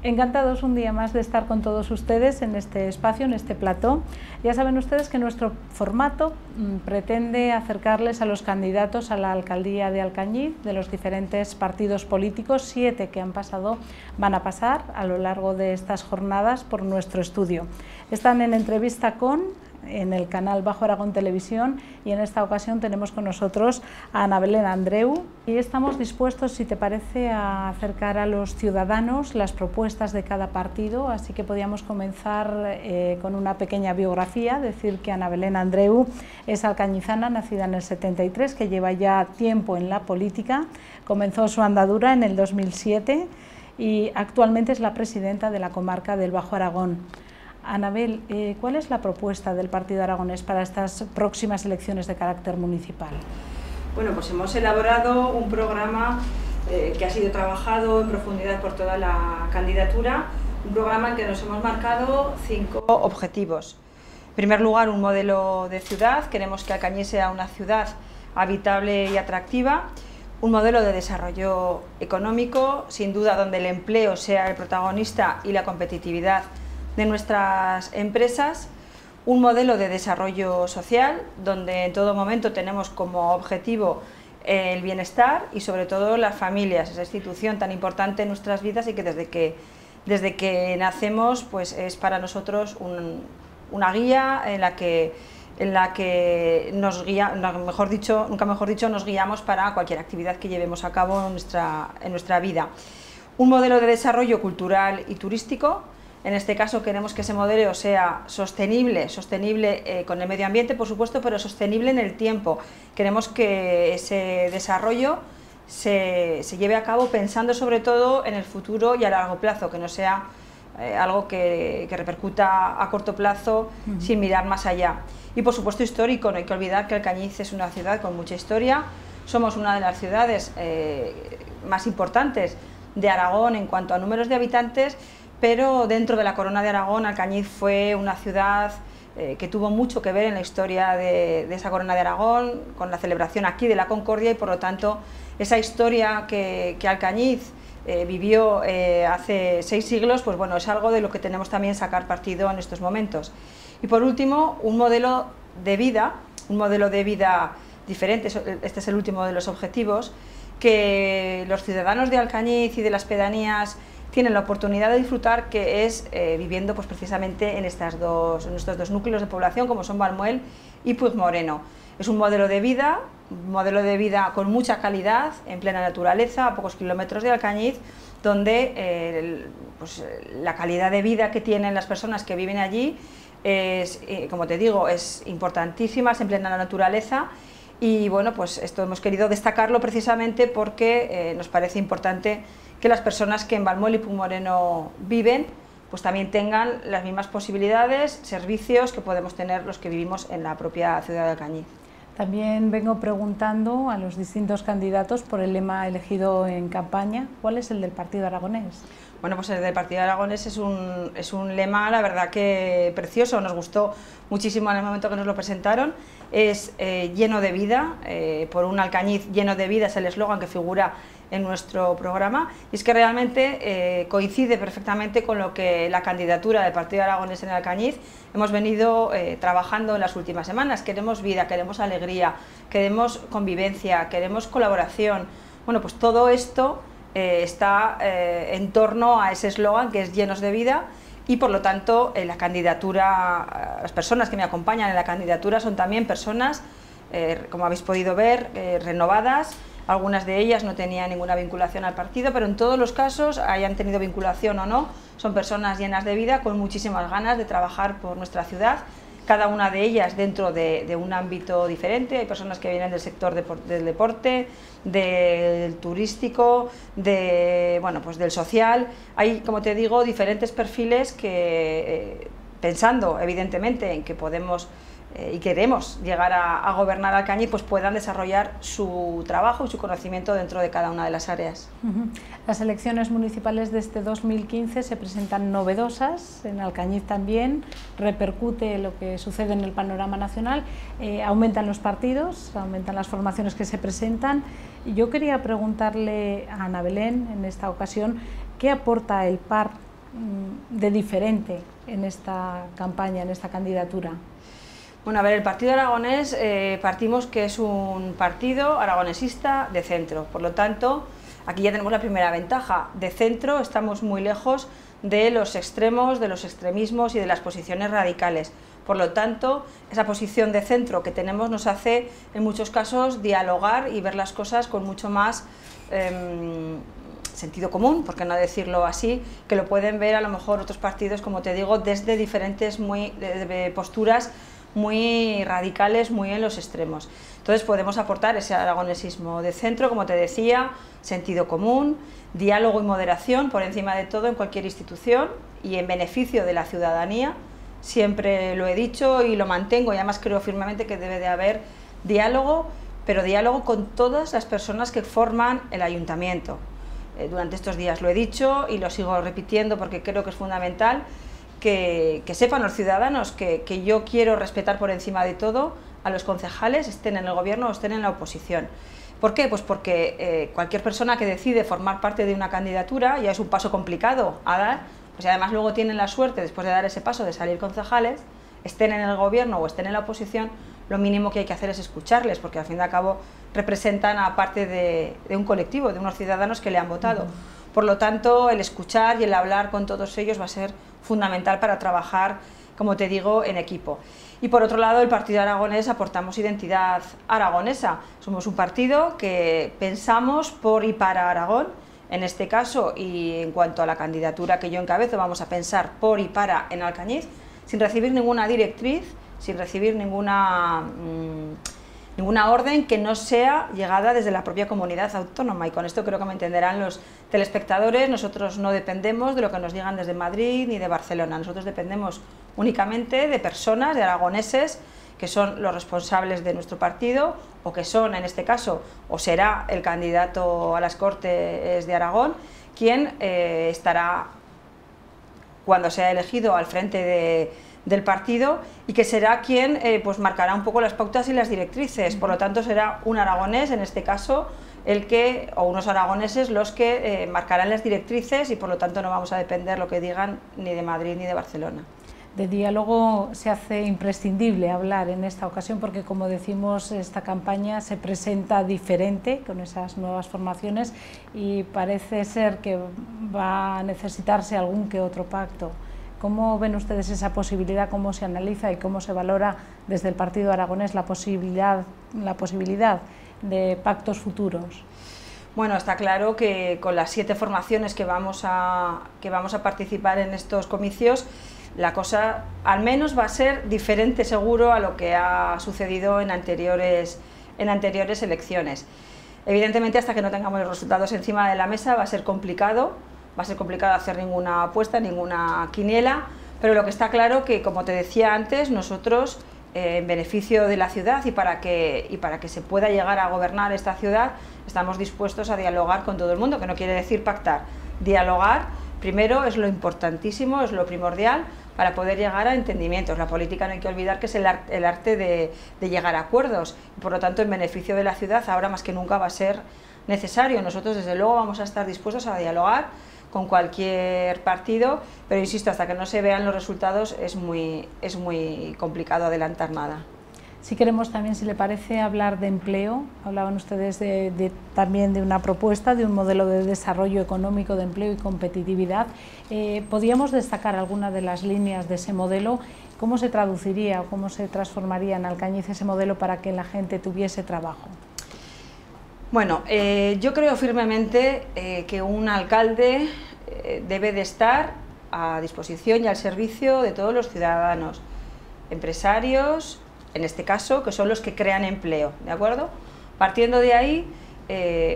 Encantados un día más de estar con todos ustedes en este espacio, en este plató. Ya saben ustedes que nuestro formato pretende acercarles a los candidatos a la alcaldía de Alcañiz de los diferentes partidos políticos, 7 que han pasado, van a pasar a lo largo de estas jornadas por nuestro estudio. Están en entrevista en el canal Bajo Aragón Televisión, y en esta ocasión tenemos con nosotros a Ana Belén Andreu y estamos dispuestos, si te parece, a acercar a los ciudadanos las propuestas de cada partido, así que podríamos comenzar con una pequeña biografía, decir que Ana Belén Andreu es alcañizana, nacida en el 73, que lleva ya tiempo en la política, comenzó su andadura en el 2007 y actualmente es la presidenta de la comarca del Bajo Aragón. Anabel, ¿cuál es la propuesta del Partido Aragonés para estas próximas elecciones de carácter municipal? Bueno, pues hemos elaborado un programa que ha sido trabajado en profundidad por toda la candidatura, un programa en que nos hemos marcado 5 objetivos. En primer lugar, un modelo de ciudad. Queremos que Alcañiz sea una ciudad habitable y atractiva, un modelo de desarrollo económico, sin duda donde el empleo sea el protagonista y la competitividad de nuestras empresas, un modelo de desarrollo social donde en todo momento tenemos como objetivo el bienestar y sobre todo las familias, esa institución tan importante en nuestras vidas y que desde que nacemos pues es para nosotros una guía en la que nos guía, nunca mejor dicho, nos guiamos para cualquier actividad que llevemos a cabo en nuestra vida. Un modelo de desarrollo cultural y turístico. En este caso queremos que ese modelo sea sostenible con el medio ambiente, por supuesto, pero sostenible en el tiempo. Queremos que ese desarrollo se lleve a cabo pensando sobre todo en el futuro y a largo plazo, que no sea algo que repercuta a corto plazo sin mirar más allá. Y por supuesto histórico, no hay que olvidar que Alcañiz es una ciudad con mucha historia, somos una de las ciudades más importantes de Aragón en cuanto a números de habitantes, pero dentro de la Corona de Aragón, Alcañiz fue una ciudad que tuvo mucho que ver en la historia de esa Corona de Aragón, con la celebración aquí de la Concordia, y por lo tanto esa historia que Alcañiz vivió hace 6 siglos, pues bueno, es algo de lo que tenemos también sacar partido en estos momentos. Y por último, un modelo de vida diferente, este es el último de los objetivos, que los ciudadanos de Alcañiz y de las pedanías tienen la oportunidad de disfrutar, que es viviendo pues precisamente en estos dos núcleos de población, como son Valmuel y Puigmoreno. Es un modelo de vida con mucha calidad, en plena naturaleza, a pocos kilómetros de Alcañiz, donde la calidad de vida que tienen las personas que viven allí es, como te digo, es importantísima, es en plena naturaleza. Y bueno, pues esto hemos querido destacarlo precisamente porque nos parece importante que las personas que en Valmuel y Puigmoreno viven pues también tengan las mismas posibilidades, servicios que podemos tener los que vivimos en la propia ciudad de Alcañiz. También vengo preguntando a los distintos candidatos por el lema elegido en campaña. ¿Cuál es el del Partido Aragonés? Bueno, pues el del Partido Aragonés es un lema, la verdad que precioso, nos gustó muchísimo en el momento que nos lo presentaron. Es lleno de vida, por un Alcañiz lleno de vida es el eslogan que figura en nuestro programa, y es que realmente coincide perfectamente con lo que la candidatura del Partido Aragonés en Alcañiz hemos venido trabajando en las últimas semanas. Queremos vida, queremos alegría, queremos convivencia, queremos colaboración. Bueno, pues todo esto está en torno a ese eslogan que es llenos de vida, y por lo tanto la candidatura, las personas que me acompañan en la candidatura son también personas, como habéis podido ver, renovadas. Algunas de ellas no tenían ninguna vinculación al partido, pero en todos los casos, hayan tenido vinculación o no, son personas llenas de vida, con muchísimas ganas de trabajar por nuestra ciudad, cada una de ellas dentro de un ámbito diferente. Hay personas que vienen del sector del deporte, del turístico, pues del social. Hay, como te digo, diferentes perfiles que, pensando evidentemente en que podemos y queremos llegar a gobernar Alcañiz, pues puedan desarrollar su trabajo y su conocimiento dentro de cada una de las áreas. Las elecciones municipales de este 2015 se presentan novedosas, en Alcañiz también, repercute lo que sucede en el panorama nacional, aumentan los partidos, aumentan las formaciones que se presentan. Yo quería preguntarle a Ana Belén en esta ocasión, ¿qué aporta el PAR de diferente en esta campaña, en esta candidatura? Bueno, a ver, el Partido Aragonés partimos que es un partido aragonesista de centro, por lo tanto, aquí ya tenemos la primera ventaja. De centro estamos muy lejos de los extremos, de los extremismos y de las posiciones radicales. Por lo tanto, esa posición de centro que tenemos nos hace, en muchos casos, dialogar y ver las cosas con mucho más sentido común, por qué no decirlo así, que lo pueden ver a lo mejor otros partidos, como te digo, desde diferentes posturas muy radicales, muy en los extremos. Entonces podemos aportar ese aragonesismo de centro, como te decía, sentido común, diálogo y moderación por encima de todo en cualquier institución y en beneficio de la ciudadanía. Siempre lo he dicho y lo mantengo, y además creo firmemente que debe de haber diálogo, pero diálogo con todas las personas que forman el ayuntamiento. Durante estos días lo he dicho y lo sigo repitiendo porque creo que es fundamental que sepan los ciudadanos que yo quiero respetar por encima de todo a los concejales, estén en el gobierno o estén en la oposición. ¿Por qué? Pues porque cualquier persona que decide formar parte de una candidatura ya es un paso complicado a dar, pues además luego tienen la suerte, después de dar ese paso de salir concejales, estén en el gobierno o estén en la oposición, lo mínimo que hay que hacer es escucharles, porque al fin y al cabo representan a parte de un colectivo, de unos ciudadanos que le han votado. Por lo tanto, el escuchar y el hablar con todos ellos va a ser fundamental para trabajar, como te digo, en equipo. Y por otro lado, el Partido Aragonés aportamos identidad aragonesa. Somos un partido que pensamos por y para Aragón. En este caso, y en cuanto a la candidatura que yo encabezo, vamos a pensar por y para en Alcañiz, sin recibir ninguna directriz, sin recibir ninguna orden que no sea llegada desde la propia comunidad autónoma. Y con esto creo que me entenderán los telespectadores. Nosotros no dependemos de lo que nos digan desde Madrid ni de Barcelona. Nosotros dependemos únicamente de personas, de aragoneses, que son los responsables de nuestro partido, o que son, en este caso, o será el candidato a las Cortes de Aragón, quien estará, cuando sea elegido, al frente del partido, y que será quien pues marcará un poco las pautas y las directrices. Por lo tanto, será un aragonés, en este caso, o unos aragoneses los que marcarán las directrices, y por lo tanto no vamos a depender lo que digan ni de Madrid ni de Barcelona. De diálogo se hace imprescindible hablar en esta ocasión porque, como decimos, esta campaña se presenta diferente con esas nuevas formaciones y parece ser que va a necesitarse algún que otro pacto. ¿Cómo ven ustedes esa posibilidad? ¿Cómo se analiza y cómo se valora desde el Partido Aragonés la posibilidad de pactos futuros? Bueno, está claro que con las 7 formaciones que vamos a participar en estos comicios, la cosa al menos va a ser diferente seguro a lo que ha sucedido en anteriores elecciones. Evidentemente, hasta que no tengamos los resultados encima de la mesa va a ser complicado hacer ninguna apuesta, ninguna quiniela, pero lo que está claro que, como te decía antes, nosotros, en beneficio de la ciudad y para que se pueda llegar a gobernar esta ciudad, estamos dispuestos a dialogar con todo el mundo, que no quiere decir pactar. Dialogar, primero, es lo importantísimo, es lo primordial para poder llegar a entendimientos. La política, no hay que olvidar que es el arte de llegar a acuerdos, y por lo tanto, en beneficio de la ciudad, ahora más que nunca va a ser necesario. Nosotros, desde luego, vamos a estar dispuestos a dialogar con cualquier partido, pero insisto, hasta que no se vean los resultados es muy complicado adelantar nada. Si queremos también, si le parece, hablar de empleo. Hablaban ustedes también de una propuesta, de un modelo de desarrollo económico, de empleo y competitividad. ¿Podríamos destacar alguna de las líneas de ese modelo? ¿Cómo se traduciría o cómo se transformaría en Alcañiz ese modelo para que la gente tuviese trabajo? Bueno, yo creo firmemente que un alcalde debe de estar a disposición y al servicio de todos los ciudadanos, empresarios, en este caso, que son los que crean empleo, ¿de acuerdo? Partiendo de ahí,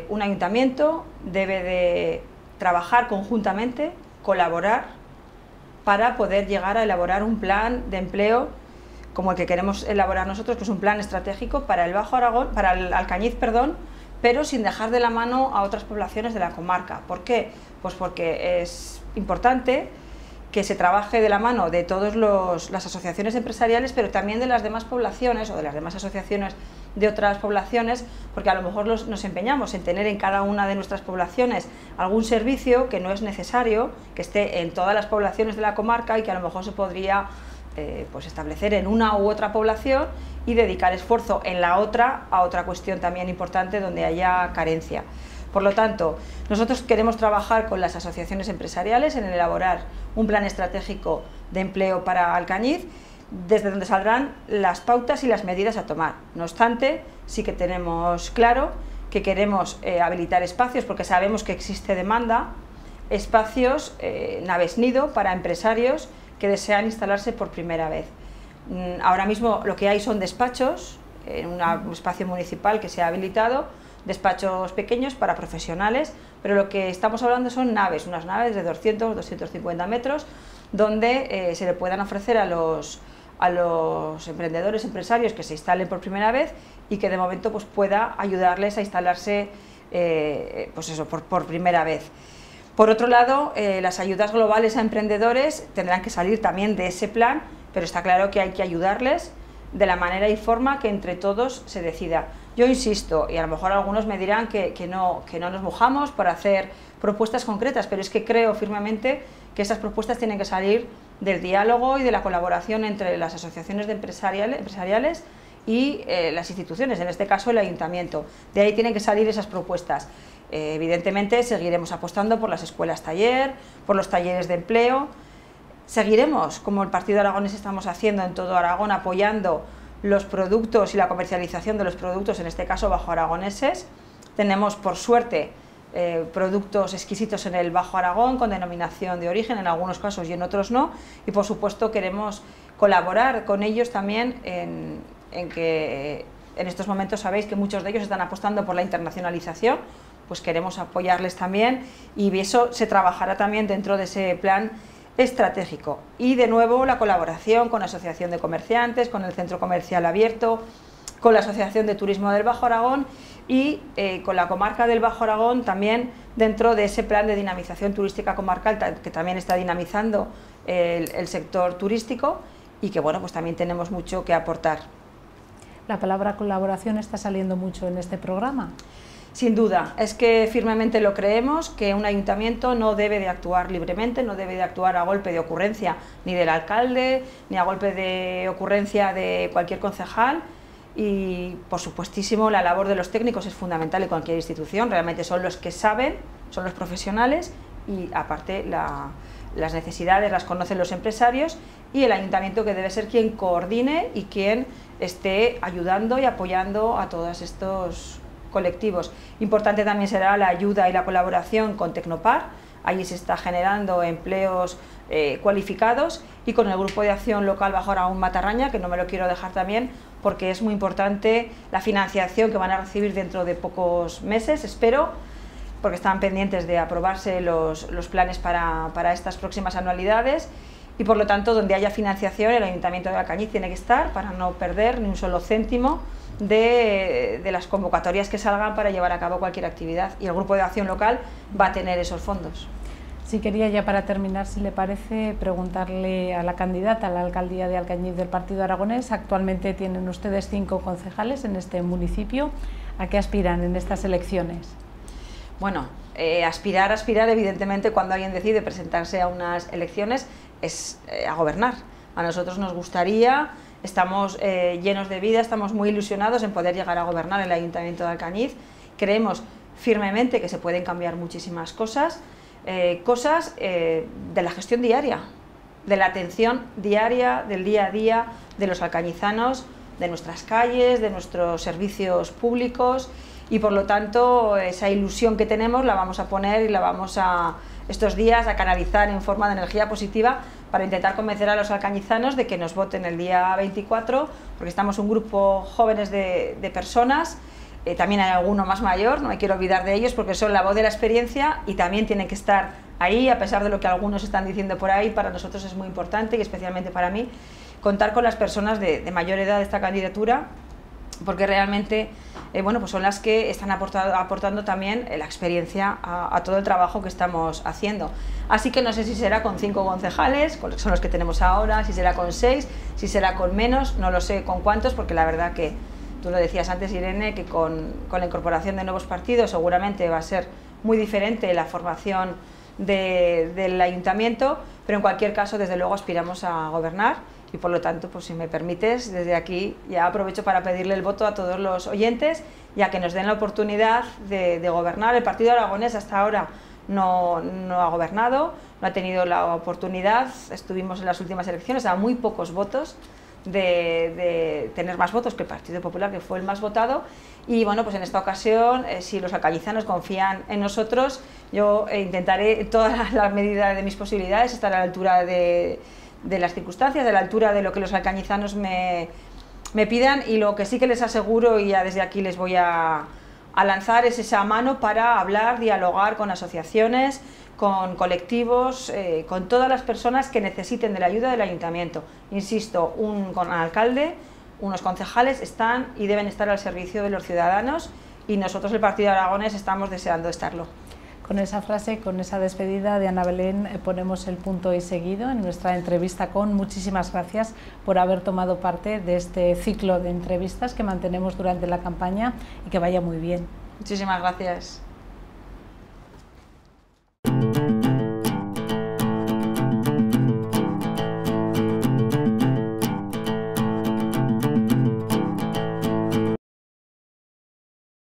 un ayuntamiento debe de trabajar conjuntamente, colaborar, para poder llegar a elaborar un plan de empleo como el que queremos elaborar nosotros, que es un plan estratégico para el Bajo Aragón, para el Alcañiz, perdón, pero sin dejar de la mano a otras poblaciones de la comarca. ¿Por qué? Pues porque es importante que se trabaje de la mano de todas las asociaciones empresariales, pero también de las demás poblaciones o de las demás asociaciones de otras poblaciones, porque a lo mejor nos empeñamos en tener en cada una de nuestras poblaciones algún servicio que no es necesario que esté en todas las poblaciones de la comarca y que a lo mejor se podría pues establecer en una u otra población y dedicar esfuerzo en la otra a otra cuestión también importante donde haya carencia. Por lo tanto, nosotros queremos trabajar con las asociaciones empresariales en elaborar un plan estratégico de empleo para Alcañiz, desde donde saldrán las pautas y las medidas a tomar. No obstante, sí que tenemos claro que queremos habilitar espacios, porque sabemos que existe demanda, espacios naves nido para empresarios que desean instalarse por primera vez. Ahora mismo lo que hay son despachos, en un espacio municipal que se ha habilitado, despachos pequeños para profesionales, pero lo que estamos hablando son naves, unas naves de 200 250 metros, donde se le puedan ofrecer a los emprendedores, empresarios que se instalen por primera vez y que de momento pues, pueda ayudarles a instalarse pues eso, por primera vez. Por otro lado, las ayudas globales a emprendedores tendrán que salir también de ese plan, pero está claro que hay que ayudarles de la manera y forma que entre todos se decida. Yo insisto, y a lo mejor algunos me dirán que no nos mojamos por hacer propuestas concretas, pero es que creo firmemente que esas propuestas tienen que salir del diálogo y de la colaboración entre las asociaciones empresariales y las instituciones, en este caso el ayuntamiento. De ahí tienen que salir esas propuestas. Evidentemente seguiremos apostando por las escuelas taller, por los talleres de empleo. Seguiremos, como el Partido Aragonés estamos haciendo en todo Aragón, apoyando los productos y la comercialización de los productos, en este caso bajo aragoneses. Tenemos, por suerte, productos exquisitos en el Bajo Aragón con denominación de origen, en algunos casos y en otros no, y por supuesto queremos colaborar con ellos también en que en estos momentos sabéis que muchos de ellos están apostando por la internacionalización, pues queremos apoyarles también y eso se trabajará también dentro de ese plan estratégico. Y de nuevo la colaboración con la Asociación de Comerciantes, con el Centro Comercial Abierto, con la Asociación de Turismo del Bajo Aragón y con la comarca del Bajo Aragón también dentro de ese plan de dinamización turística comarcal que también está dinamizando el sector turístico y que bueno, pues también tenemos mucho que aportar. La palabra colaboración está saliendo mucho en este programa. Sin duda, es que firmemente lo creemos, que un ayuntamiento no debe de actuar libremente, no debe de actuar a golpe de ocurrencia ni del alcalde, ni a golpe de ocurrencia de cualquier concejal y, por supuestísimo, la labor de los técnicos es fundamental en cualquier institución, realmente son los que saben, son los profesionales y, aparte, las necesidades las conocen los empresarios y el ayuntamiento que debe ser quien coordine y quien esté ayudando y apoyando a todos estos colectivos. Importante también será la ayuda y la colaboración con Tecnopar, allí se está generando empleos cualificados y con el Grupo de Acción Local Bajo Aragón Matarraña, que no me lo quiero dejar también porque es muy importante la financiación que van a recibir dentro de pocos meses, espero, porque están pendientes de aprobarse los planes para estas próximas anualidades y por lo tanto donde haya financiación el Ayuntamiento de Alcañiz tiene que estar para no perder ni un solo céntimo de las convocatorias que salgan para llevar a cabo cualquier actividad y el Grupo de Acción Local va a tener esos fondos. Sí, quería ya para terminar, si le parece, preguntarle a la candidata a la alcaldía de Alcañiz del Partido Aragonés. Actualmente tienen ustedes 5 concejales en este municipio. ¿A qué aspiran en estas elecciones? Bueno, aspirar evidentemente cuando alguien decide presentarse a unas elecciones es a gobernar. A nosotros nos gustaría, estamos llenos de vida, estamos muy ilusionados en poder llegar a gobernar el Ayuntamiento de Alcañiz. Creemos firmemente que se pueden cambiar muchísimas cosas, de la gestión diaria, de la atención diaria, del día a día de los alcañizanos, de nuestras calles, de nuestros servicios públicos y por lo tanto esa ilusión que tenemos la vamos a poner y la vamos a estos días a canalizar en forma de energía positiva para intentar convencer a los alcañizanos de que nos voten el día 24, porque estamos un grupo jóvenes de personas, también hay alguno más mayor, no me quiero olvidar de ellos porque son la voz de la experiencia y también tienen que estar ahí, a pesar de lo que algunos están diciendo por ahí. Para nosotros es muy importante y especialmente para mí contar con las personas de mayor edad de esta candidatura, porque realmente bueno, pues son las que están aportando también la experiencia a todo el trabajo que estamos haciendo. Así que no sé si será con 5 concejales, son los que tenemos ahora, si será con 6, si será con menos, no lo sé con cuántos, porque la verdad que Tú lo decías antes, Irene, que con la incorporación de nuevos partidos seguramente va a ser muy diferente la formación del ayuntamiento, pero en cualquier caso, desde luego, aspiramos a gobernar y, por lo tanto, pues si me permites, desde aquí ya aprovecho para pedirle el voto a todos los oyentes, ya que nos den la oportunidad de gobernar. El Partido Aragonés hasta ahora no ha gobernado, no ha tenido la oportunidad. Estuvimos en las últimas elecciones a muy pocos votos de tener más votos que el Partido Popular, que fue el más votado. Y bueno, pues en esta ocasión, si los alcañizanos confían en nosotros, yo intentaré en todas las medidas de mis posibilidades estar a la altura de las circunstancias, a la altura de lo que los alcañizanos me pidan, y lo que sí que les aseguro, y ya desde aquí les voy a lanzar, es esa mano para hablar, dialogar con asociaciones, con colectivos, con todas las personas que necesiten de la ayuda del ayuntamiento. Insisto, un alcalde, unos concejales están y deben estar al servicio de los ciudadanos, y nosotros, el Partido Aragonés, estamos deseando estarlo. Con esa frase, con esa despedida de Ana Belén, ponemos el punto y seguido en nuestra entrevista con. Muchísimas gracias por haber tomado parte de este ciclo de entrevistas que mantenemos durante la campaña, y que vaya muy bien. Muchísimas gracias.